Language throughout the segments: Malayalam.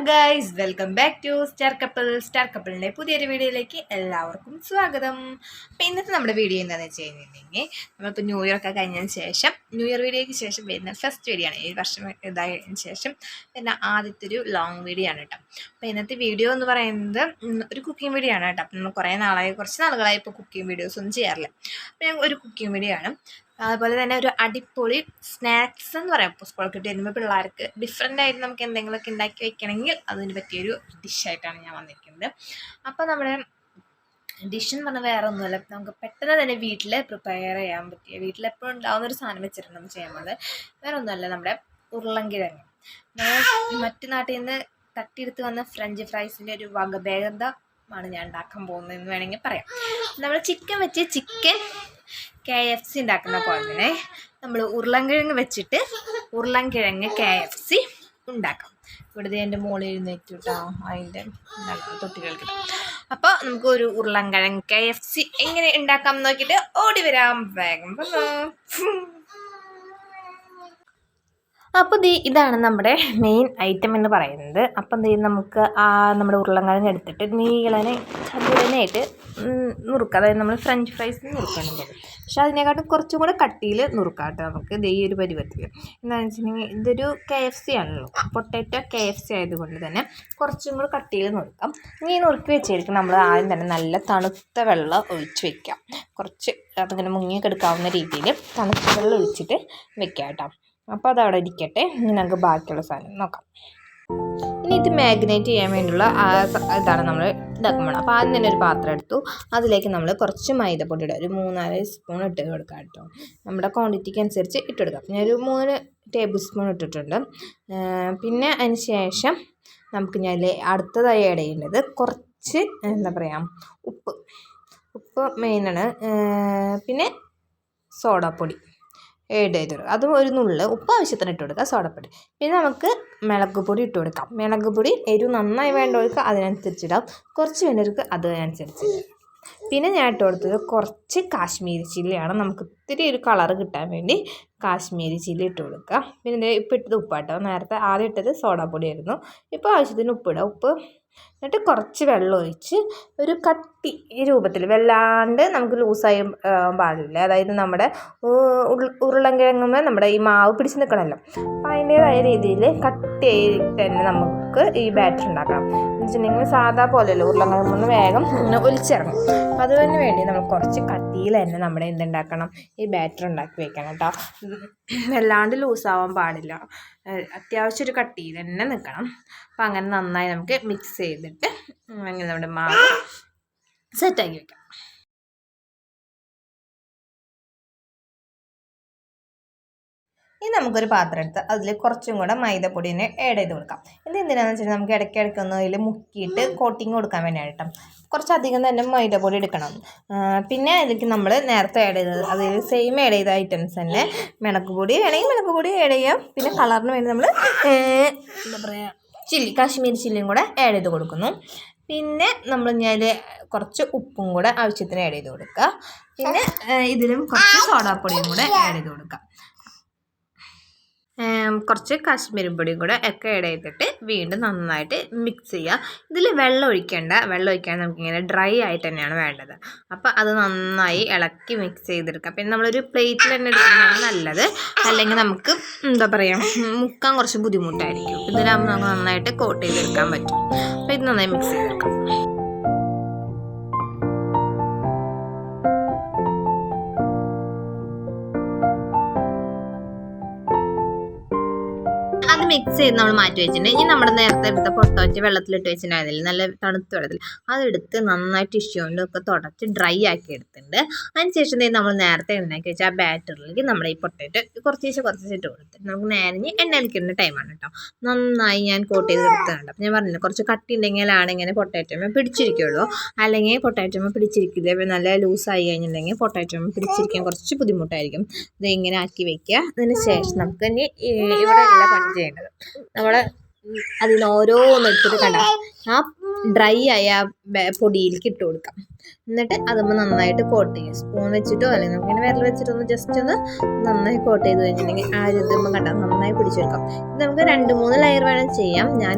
Guys, welcome back to star കപ്പിളിൻ്റെ പുതിയൊരു വീഡിയോയിലേക്ക് എല്ലാവർക്കും സ്വാഗതം. അപ്പോൾ ഇന്നത്തെ നമ്മുടെ വീഡിയോ എന്താണെന്ന് വെച്ച് കഴിഞ്ഞിട്ടുണ്ടെങ്കിൽ, നമ്മളിപ്പോൾ ന്യൂ ഇയർ ഒക്കെ കഴിഞ്ഞതിന് ശേഷം ന്യൂ ഇയർ വീഡിയോയ്ക്ക് ശേഷം വരുന്ന ഫസ്റ്റ് വീഡിയോ ആണ്. ഈ വർഷം ഇതായതിനു ശേഷം പിന്നെ ആദ്യത്തെ ഒരു ലോങ് വീഡിയോ ആണ് കേട്ടോ. അപ്പോൾ ഇന്നത്തെ വീഡിയോ എന്ന് പറയുന്നത് ഒരു കുക്കിംഗ് വീഡിയോ ആണ് കേട്ടോ. അപ്പം നമ്മൾ കുറച്ച് നാളുകളായി ഇപ്പോൾ കുക്കിംഗ് വീഡിയോസ് ഒന്നും ചെയ്യാറില്ല. അപ്പോൾ ഞാൻ ഒരു കുക്കിംഗ് വീഡിയോ ആണ്. അതുപോലെ തന്നെ ഒരു അടിപൊളി സ്നാക്സ് എന്ന് പറയാം. ഇപ്പോൾ സ്കൂളൊക്കെ ഇട്ട് വരുമ്പോൾ പിള്ളേർക്ക് ഡിഫറെൻ്റ് ആയിട്ട് നമുക്ക് എന്തെങ്കിലുമൊക്കെ ഉണ്ടാക്കി വെക്കണമെങ്കിൽ അതിന് പറ്റിയൊരു ഡിഷായിട്ടാണ് ഞാൻ വന്നിരിക്കുന്നത്. അപ്പോൾ നമ്മുടെ ഡിഷ് എന്ന് പറഞ്ഞാൽ വേറെ ഒന്നുമല്ല, നമുക്ക് പെട്ടെന്ന് തന്നെ വീട്ടിൽ പ്രിപ്പയർ ചെയ്യാൻ പറ്റിയ, വീട്ടിലെപ്പോഴും ഉണ്ടാകുന്നൊരു സാധനം വെച്ചിട്ട് നമ്മൾ ചെയ്യാൻ പോകുന്നത് വേറെ ഒന്നുമല്ല, നമ്മുടെ ഉരുളൻകിഴങ്ങ്. മറ്റു നാട്ടിൽ നിന്ന് തട്ടിയെടുത്ത് വന്ന ഫ്രഞ്ച് ഫ്രൈസിൻ്റെ ഒരു വകഭേദമാണ് ഞാൻ ഉണ്ടാക്കാൻ പോകുന്നതെന്ന് വേണമെങ്കിൽ പറയാം. നമ്മൾ ചിക്കൻ വെച്ച് ചിക്കൻ KFC ഉണ്ടാക്കുന്ന പോലെ തന്നെ നമ്മൾ ഉരുളൻകിഴങ്ങ് വെച്ചിട്ട് ഉരുളൻകിഴങ്ങ് KFC ഉണ്ടാക്കാം. ഇവിടുത്തെ എൻ്റെ മോളിൽ എഴുന്നേറ്റ് കേട്ടോ, അതിൻ്റെ തൊട്ടികൾക്ക്. അപ്പോൾ നമുക്ക് ഒരു ഉരുളൻകിഴങ്ങ് KFC എങ്ങനെ ഉണ്ടാക്കാം നോക്കിയിട്ട് ഓടി വരാം വേഗം. അപ്പോൾ ഇതാണ് നമ്മുടെ മെയിൻ ഐറ്റം എന്ന് പറയുന്നത്. അപ്പം നമുക്ക് നമ്മുടെ ഉരുളൻകിഴങ്ങ് എടുത്തിട്ട് നീളനെ ചതുരനായിട്ട് നുറുക്കുക. അതായത് നമ്മൾ ഫ്രഞ്ച് ഫ്രൈസ് നുറുക്കണം, പക്ഷേ അതിനെക്കാട്ടും കുറച്ചും കൂടെ കട്ടിയിൽ നുറുക്കാട്ടോ നമുക്ക് ഈ ഒരു പരുവത്തിൽ. എന്താണെന്ന് വെച്ചിട്ടുണ്ടെങ്കിൽ ഇതൊരു KFC ആണല്ലോ, പൊട്ടാറ്റോ KFC ആയതുകൊണ്ട് തന്നെ കുറച്ചും കൂടെ കട്ടിയിൽ നുറുക്കാം. ഈ നുറുക്കി വെച്ചായിരിക്കും നമ്മൾ ആദ്യം തന്നെ നല്ല തണുത്ത വെള്ളം ഒഴിച്ച് വെക്കാം. കുറച്ച് അതിങ്ങനെ മുങ്ങിക്കെടുക്കാവുന്ന രീതിയിൽ തണുത്ത വെള്ളം ഒഴിച്ചിട്ട് വെക്കാം കേട്ടോ. അപ്പോൾ അതവിടെ ഇരിക്കട്ടെ. ഇനി നമുക്ക് ബാക്കിയുള്ള സാധനം നോക്കാം. ഇനി ഇത് മാഗ്നേറ്റ് ചെയ്യാൻ വേണ്ടിയുള്ള ഇതാണ് നമ്മൾ ഇതാക്കാൻ വേണം. അപ്പോൾ ആദ്യം തന്നെ ഒരു പാത്രം എടുത്തു, അതിലേക്ക് നമ്മൾ കുറച്ച് മൈദപ്പൊടി ഇടുക. ഒരു 3-4 സ്പൂൺ ഇട്ട് കൊടുക്കാം കേട്ടോ. നമ്മുടെ ക്വാണ്ടിറ്റിക്ക് അനുസരിച്ച് ഇട്ട് കൊടുക്കാം. ഞാനൊരു 3 ടേബിൾ സ്പൂൺ ഇട്ടിട്ടുണ്ട്. പിന്നെ അതിന് ശേഷം നമുക്ക് ഞാൻ അടുത്തതായി ആഡ് ചെയ്യേണ്ടത് കുറച്ച് ഉപ്പ് മെയിനാണ്. പിന്നെ സോഡാപ്പൊടി ആഡ് ചെയ്ത് കൊടുക്കുക. അതും ഒരു നുള്ള് ഉപ്പ് ആവശ്യത്തിന് ഇട്ട് കൊടുക്കുക, സോഡാപ്പൊടി. പിന്നെ നമുക്ക് മുളക് പൊടി ഇട്ട് കൊടുക്കാം. മുളക് പൊടി എരിവ് നന്നായി വേണ്ടവർക്ക് അതിനനുസരിച്ചിടാം, കുറച്ച് വേണ്ടവർക്ക് അതിനനുസരിച്ച്. പിന്നെ ഞാൻ ഇട്ട് കൊടുത്തത് കുറച്ച് കാശ്മീരി ചില്ലിയാണ്. നമുക്ക് ഇത്തിരി ഒരു കളറ് കിട്ടാൻ വേണ്ടി കാശ്മീരി ചില്ലി ഇട്ട് കൊടുക്കുക. പിന്നെ ഇപ്പോൾ ഇട്ടത് ഉപ്പാട്ടോ. നേരത്തെ ആദ്യം ഇട്ടത് സോഡാപ്പൊടി ആയിരുന്നു. ഇപ്പോൾ ആവശ്യത്തിന് ഉപ്പിടുക. ഉപ്പ് എന്നിട്ട് കുറച്ച് വെള്ളം ഒഴിച്ച് ഒരു കട്ടി രൂപത്തിൽ, വല്ലാണ്ട് നമുക്ക് ലൂസായി പാടില്ല. അതായത് നമ്മുടെ ഉരുളൻകിഴങ്ങുമ്പോൾ നമ്മുടെ ഈ മാവ് പിടിച്ച് നിൽക്കണമല്ലോ, അപ്പോൾ അതിൻ്റേതായ രീതിയിൽ കട്ടിയായിട്ട് തന്നെ നമുക്ക് ഈ ബാറ്റർ ഉണ്ടാക്കാം. എന്ന് വെച്ചിട്ടുണ്ടെങ്കിൽ സാധാ പോലെയല്ലോ, ഉരുളൻകിഴങ്ങ് വേഗം ഒലിച്ചിറങ്ങും. അപ്പോൾ അതിന് വേണ്ടി നമ്മൾ കുറച്ച് കട്ടിയിൽ തന്നെ നമ്മുടെ എന്തുണ്ടാക്കണം, ഈ ബാറ്റർ ഉണ്ടാക്കി വെക്കണം കേട്ടോ. വല്ലാണ്ട് ലൂസാവാൻ പാടില്ല, അത്യാവശ്യം ഒരു കട്ടിയിൽ തന്നെ നിൽക്കണം. അപ്പോൾ അങ്ങനെ നന്നായി നമുക്ക് മിക്സ് ചെയ്തിട്ട് അങ്ങനെ നമ്മുടെ മാവ് സെറ്റാക്കി വെക്കാം. ഇനി നമുക്കൊരു പാത്രം എടുത്ത് അതിൽ കുറച്ചും കൂടെ മൈദപ്പൊടിനെ ആഡ് ചെയ്ത് കൊടുക്കാം. എന്തിനാണെന്ന് വെച്ചാൽ നമുക്ക് ഇടയ്ക്കിടയ്ക്ക് ഒന്ന് അതിൽ മുക്കിയിട്ട് കോട്ടിങ് കൊടുക്കാൻ വേണ്ടിയാണ് കേട്ടോ. കുറച്ചധികം തന്നെ മൈദപ്പൊടി എടുക്കണം. പിന്നെ ഇതിലേക്ക് നമ്മൾ നേരത്തെ ആഡ് ചെയ്തത് അതിൽ സെയിം ആഡ് ചെയ്ത ഐറ്റംസ് തന്നെ മുളക് പൊടി വേണമെങ്കിൽ മുളക് പൊടി ആഡ് ചെയ്യാം. പിന്നെ കളറിന് വേണ്ടി നമ്മൾ കാശ്മീരി ചില്ലിയും കൂടെ ആഡ് ചെയ്ത് കൊടുക്കുന്നു. പിന്നെ നമ്മൾ ഞാൻ കുറച്ച് ഉപ്പും കൂടെ ആവശ്യത്തിന് ആഡ് ചെയ്ത് കൊടുക്കുക. പിന്നെ ഇതിലും കുറച്ച് സോഡാപ്പൊടിയും കൂടെ ആഡ് ചെയ്ത് കൊടുക്കുക. കുറച്ച് കാശ്മീരി പൊടിയും കൂടെ ഒക്കെ ആഡ് ചെയ്തിട്ട് വീണ്ടും നന്നായിട്ട് മിക്സ് ചെയ്യുക. ഇതിൽ വെള്ളം ഒഴിക്കാൻ നമുക്കിങ്ങനെ ഡ്രൈ ആയിട്ട് തന്നെയാണ് വേണ്ടത്. അപ്പോൾ അത് നന്നായി ഇളക്കി മിക്സ് ചെയ്തെടുക്കുക. പിന്നെ നമ്മളൊരു പ്ലേറ്റിൽ തന്നെ എടുക്കുന്നതാണ് നല്ലത്, അല്ലെങ്കിൽ നമുക്ക് മുക്കാൻ കുറച്ച് ബുദ്ധിമുട്ടായിരിക്കും. ഇതിനാകുമ്പോൾ നമുക്ക് നന്നായിട്ട് കോട്ട് ചെയ്തെടുക്കാൻ പറ്റും. അപ്പോൾ ഇത് നന്നായി മിക്സ് ചെയ്തെടുക്കാം. അത് മിക്സ് ചെയ്ത് നമ്മൾ മാറ്റി വെച്ചിട്ടുണ്ട്. ഇനി നമ്മുടെ നേരത്തെ എടുത്ത പൊട്ടാറ്റോ വെള്ളത്തിലിട്ട് വെച്ചിട്ടുണ്ടായിരുന്നില്ല, നല്ല തണുത്ത വെള്ളത്തിൽ, അതെടുത്ത് നന്നായി ടിഷ്യൂ കൊണ്ടൊക്കെ തുടച്ച് ഡ്രൈ ആക്കി എടുത്തിട്ടുണ്ട്. അതിനുശേഷം നമ്മൾ നേരത്തെ ഉണ്ടാക്കി വെച്ചാൽ ആ ബാറ്ററിലേക്ക് നമ്മുടെ ഈ പൊട്ടാറ്റോ കുറച്ച് ഇട്ട് കൊടുത്തിട്ട് നമുക്ക് നേരെ എണ്ണയിലിടുന്ന ടൈമാണ് കേട്ടോ. നന്നായി ഞാൻ കോട്ട് ചെയ്ത് എടുത്തിട്ടുണ്ട്. അപ്പം ഞാൻ പറഞ്ഞില്ല, കുറച്ച് കട്ടി ഉണ്ടെങ്കിലാണ് ഇങ്ങനെ പൊട്ടാറ്റോമേ പിടിച്ചിരിക്കുള്ളൂ, അല്ലെങ്കിൽ പൊട്ടാറ്റോമേ പിടിച്ചിരിക്കില്ല. നല്ല ലൂസായി കഴിഞ്ഞിട്ടുണ്ടെങ്കിൽ പൊട്ടാറ്റോമേ പിടിച്ചിരിക്കാൻ കുറച്ച് ബുദ്ധിമുട്ടായിരിക്കും. ഇത് ഇങ്ങനെ ആക്കി വെക്കുക. അതിന് ശേഷം നമുക്ക് ഇനി ഇവിടെ ഉള്ള പണി ചെയ്യേണ്ടത്, നമ്മൾ അതിന് ഓരോന്നെടുത്തിട്ട് കണ്ട ആ ഡ്രൈ ആയ പൊടിയിലേക്ക് ഇട്ട് കൊടുക്കാം. എന്നിട്ട് അതുമ്പോൾ നന്നായിട്ട് കോട്ട് ചെയ്യും. സ്പൂൺ വെച്ചിട്ടോ അല്ലെങ്കിൽ നമുക്കിങ്ങനെ വിരൽ വെച്ചിട്ടൊന്ന് ജസ്റ്റ് ഒന്ന് നന്നായി കോട്ട് ചെയ്ത് കഴിഞ്ഞിട്ടുണ്ടെങ്കിൽ ആ ഒരു ഇതുമ്പോൾ കണ്ടാൽ നന്നായി പിടിച്ചെടുക്കാം. ഇത് നമുക്ക് 2-3 ലെയർ വേണം ചെയ്യാം. ഞാൻ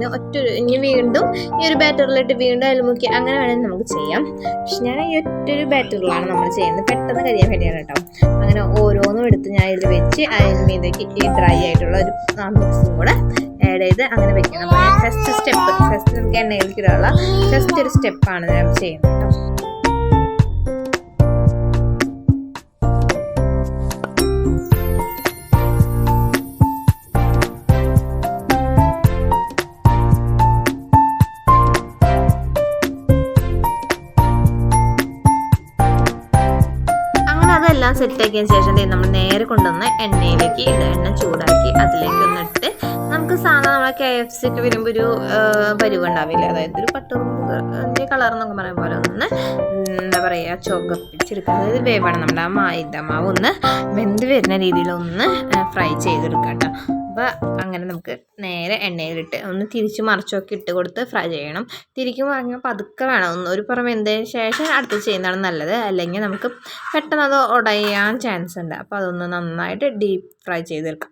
ഇനി വീണ്ടും ഈ ഒരു ബാറ്ററിലിട്ട് വീണ്ടും അതിൽ മുക്കി അങ്ങനെ വേണമെങ്കിൽ നമുക്ക് ചെയ്യാം. പക്ഷെ ഞാൻ ഈ ഒറ്റൊരു ബാറ്ററിലാണ് നമ്മൾ ചെയ്യുന്നത്, പെട്ടെന്ന് കരിയാൻ വേണ്ടിയാണ് കേട്ടോ. അങ്ങനെ ഓരോന്നും എടുത്ത് ഞാൻ ഇതിൽ വെച്ച് അതിന് മീതേക്ക് ഈ ഡ്രൈ ആയിട്ടുള്ള ഒരു മിക്സും കൂടെ ആഡ് ചെയ്ത് അങ്ങനെ വെക്കണം. അപ്പോൾ ഞാൻ ഫസ്റ്റ് നമുക്ക് എണ്ണയിലേക്ക് ഇടാനുള്ള ഫസ്റ്റ് ഒരു സ്റ്റെപ്പാണ് ഞാൻ ചെയ്യുന്നത് കേട്ടോ. അതെല്ലാം സെറ്റാക്കിയതിന് ശേഷം നമ്മൾ നേരെ കൊണ്ടുവന്ന് എണ്ണയിലേക്ക് എണ്ണ ചൂടാക്കി അതിലേക്ക് ഒന്നിട്ട് നമുക്ക് സാധാരണ നമ്മളെ KFC വരുമ്പോൾ ഒരു പരുവുണ്ടാവില്ല, അതായത് ഒരു പട്ടുറുമ്പ് കളർ എന്നൊക്കെ പറയുമ്പോൾ പോലെ ഒന്ന് എന്താ പറയുക ചുവപ്പിച്ചെടുക്കുക. അതായത് വേവാണ് നമ്മുടെ ആ മൈദമാവ് ഒന്ന് വെന്ത് വരുന്ന രീതിയിൽ ഒന്ന് ഫ്രൈ ചെയ്തെടുക്കാം കേട്ടോ. അപ്പോൾ അങ്ങനെ നമുക്ക് നേരെ എണ്ണയിലിട്ട് ഒന്ന് തിരിച്ച് മറിച്ചൊക്കെ ഇട്ട് കൊടുത്ത് ഫ്രൈ ചെയ്യണം. തിരിക്കും മറിഞ്ഞാൽ പതുക്കെ വേണം, ഒരു പുറം വെന്തതിന് ശേഷം അടുത്ത് ചെയ്യുന്നതാണ് നല്ലത്, അല്ലെങ്കിൽ നമുക്ക് പെട്ടെന്ന് അത് ഉടയാൻ ചാൻസ് ഉണ്ട്. അപ്പോൾ അതൊന്ന് നന്നായിട്ട് ഡീപ്പ് ഫ്രൈ ചെയ്തെടുക്കാം.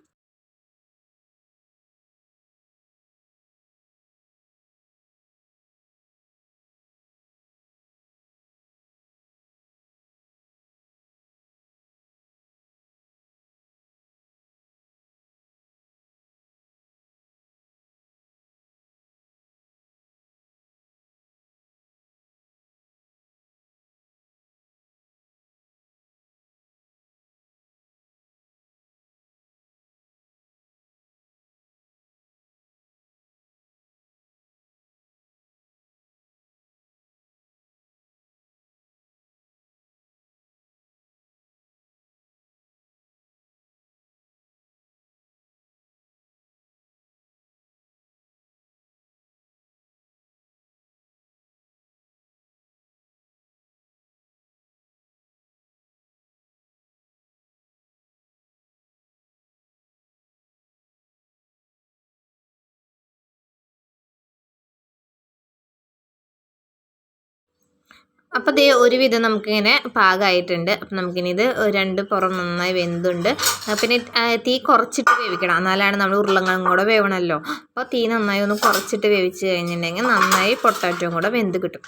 അപ്പോൾ ദേ ഒരുവിധം നമുക്കിങ്ങനെ പാകമായിട്ടുണ്ട്. അപ്പം നമുക്കിനി ഇത് 2 പുറം നന്നായി വെന്തുണ്ട്. പിന്നെ തീ കുറച്ചിട്ട് വേവിക്കണം, എന്നാലാണ് നമ്മൾ ഉരുളങ്ങളും കൂടെ വേവണമല്ലോ. അപ്പോൾ തീ നന്നായി ഒന്ന് കുറച്ചിട്ട് വേവിച്ച് കഴിഞ്ഞിട്ടുണ്ടെങ്കിൽ നന്നായി പൊട്ടാറ്റോയും കൂടെ വെന്ത് കിട്ടും.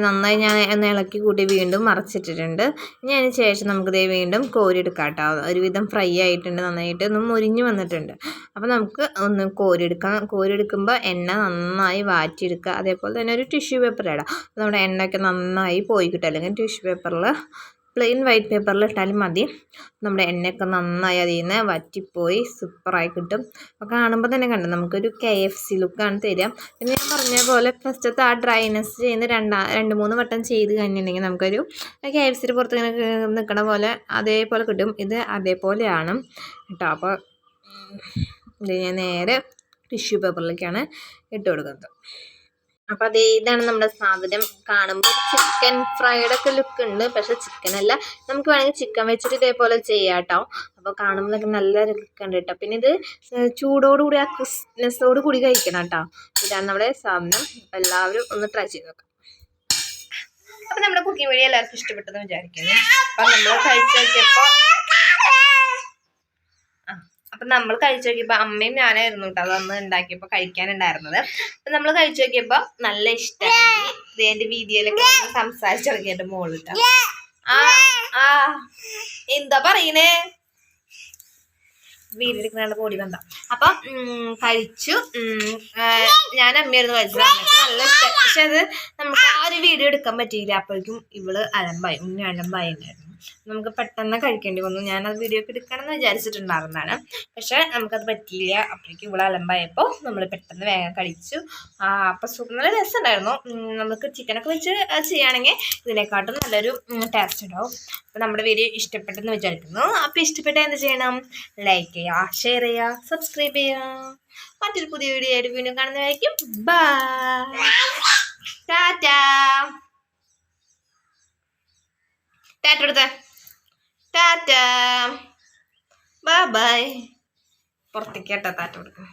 നന്നായി ഞാൻ ഒന്ന് ഇളക്കി കൂട്ടി വീണ്ടും മറച്ചിട്ടിട്ടുണ്ട്. ഇനി അതിന് ശേഷം നമുക്ക് ദേ വീണ്ടും കോരിയെടുക്കാം കേട്ടോ. ഒരുവിധം ഫ്രൈ ആയിട്ടുണ്ട്, നന്നായിട്ട് ഒന്ന് മുരിഞ്ഞ് വന്നിട്ടുണ്ട്. അപ്പോൾ നമുക്ക് ഒന്ന് കോരിയെടുക്കുമ്പോൾ എണ്ണ നന്നായി വാറ്റിയെടുക്കുക. അതേപോലെ തന്നെ ഒരു ടിഷ്യൂ പേപ്പർ ഇടാം, നമ്മുടെ എണ്ണയൊക്കെ നന്നായി പോയി കിട്ടും. അല്ലെങ്കിൽ ടിഷ്യൂ പേപ്പറിൽ പ്ലെയിൻ വൈറ്റ് പേപ്പറിൽ ഇട്ടാലും മതി. നമ്മുടെ എണ്ണയൊക്കെ നന്നായി അതിൽ നിന്ന് വറ്റിപ്പോയി സൂപ്പറായി കിട്ടും. അപ്പോൾ കാണുമ്പോൾ തന്നെ കണ്ടു നമുക്കൊരു KFC ലുക്കാണ് തരിക. പിന്നെ ഞാൻ പറഞ്ഞ പോലെ ഫസ്റ്റത്തെ ആ ഡ്രൈനെസ് ചെയ്യുന്ന 2-3 വട്ടം ചെയ്ത് കഴിഞ്ഞിട്ടുണ്ടെങ്കിൽ നമുക്കൊരു KFC പുറത്ത് ഇങ്ങനെ നിൽക്കണ പോലെ അതേപോലെ കിട്ടും. ഇത് അതേപോലെയാണ് കേട്ടോ. അപ്പോൾ ഇത് ഞാൻ നേരെ ടിഷ്യൂ പേപ്പറിലേക്കാണ് ഇട്ട് കൊടുക്കുന്നത്. അപ്പോൾ ഇതാണ് നമ്മുടെ സാധനം. കാണുമ്പോൾ ചിക്കൻ ഫ്രൈഡ് ഒക്കെ ലുക്ക് ഉണ്ട്, പക്ഷെ ചിക്കൻ അല്ല. നമുക്ക് വേണമെങ്കിൽ ചിക്കൻ വെച്ചിട്ട് ഇതേപോലെ ചെയ്യാം കേട്ടോ. അപ്പോൾ കാണുമ്പോഴൊക്കെ നല്ല ലുക്ക് ഉണ്ട് കേട്ടോ. പിന്നെ ഇത് ചൂടോടുകൂടി ആ ക്രിസ്പ്നെസ്സോട് കൂടി കഴിക്കണം കേട്ടോ. ഇതാണ് നമ്മുടെ സാധനം. എല്ലാവരും ഒന്ന് ട്രൈ ചെയ്ത് നോക്കാം. അപ്പോൾ നമ്മുടെ കുക്കിംഗ് വീഡിയോ എല്ലാവർക്കും ഇഷ്ടപ്പെട്ടെന്ന് വിചാരിക്കുന്നു. അപ്പം നമ്മൾ കഴിച്ചു നോക്കിയപ്പോൾ അമ്മയും ഞാനായിരുന്നു കേട്ടോ അതൊന്ന് ഉണ്ടാക്കിയപ്പോൾ കഴിക്കാനുണ്ടായിരുന്നത്. അപ്പം നമ്മൾ കഴിച്ചു നോക്കിയപ്പോൾ നല്ല ഇഷ്ടമായി. ഇതിൻ്റെ വീഡിയോയിലൊക്കെ സംസാരിച്ചിറങ്ങിയിട്ട് മോളിട്ടോ എന്താ പറയണേ, വീഡിയോ എടുക്കുന്ന കൂടി വന്ന. അപ്പം കഴിച്ചു. ഞാൻ അമ്മയായിരുന്നു കഴിച്ചത്. അമ്മയ്ക്ക് നല്ല ഇഷ്ടം. പക്ഷെ അത് നമുക്ക് ആ ഒരു വീഡിയോ എടുക്കാൻ പറ്റിയില്ല. അപ്പോഴേക്കും ഇവള് ഉണ്ണി അലമ്പായി ഉണ്ടായിരുന്നു. നമുക്ക് പെട്ടെന്ന് കഴിക്കേണ്ടി വന്നു. ഞാനത് വീഡിയോ ഒക്കെ എടുക്കണമെന്ന് വിചാരിച്ചിട്ടുണ്ടായിരുന്നതാണ്, പക്ഷെ നമുക്കത് പറ്റിയില്ല. അപ്പോഴേക്കും ഇവിടെ അലമ്പായപ്പോൾ നമ്മൾ പെട്ടെന്ന് വേഗം കഴിച്ചു. അപ്പം നല്ല രസമുണ്ടായിരുന്നു. നമുക്ക് ചിക്കനൊക്കെ വെച്ച് ചെയ്യുകയാണെങ്കിൽ ഇതിനെക്കാട്ടും നല്ലൊരു ടേസ്റ്റ് ഉണ്ടാവും. അപ്പോൾ നമ്മുടെ വീഡിയോ ഇഷ്ടപ്പെട്ടെന്ന് വിചാരിക്കുന്നു. അപ്പോൾ ഇഷ്ടപ്പെട്ടാൽ എന്ത് ചെയ്യണം? ലൈക്ക് ചെയ്യുക, ഷെയർ ചെയ്യുക, സബ്സ്ക്രൈബ് ചെയ്യുക. മറ്റൊരു പുതിയ വീഡിയോ ആയിട്ട് വീണ്ടും കാണുന്നതായിരിക്കും. ബൈ, ടാറ്റാ. ടാറ്റ കൊടുത്തേ, ടാറ്റ, ബൈ ബൈ. പുറത്തേക്ക് കേട്ടോ ടാറ്റ കൊടുക്കും.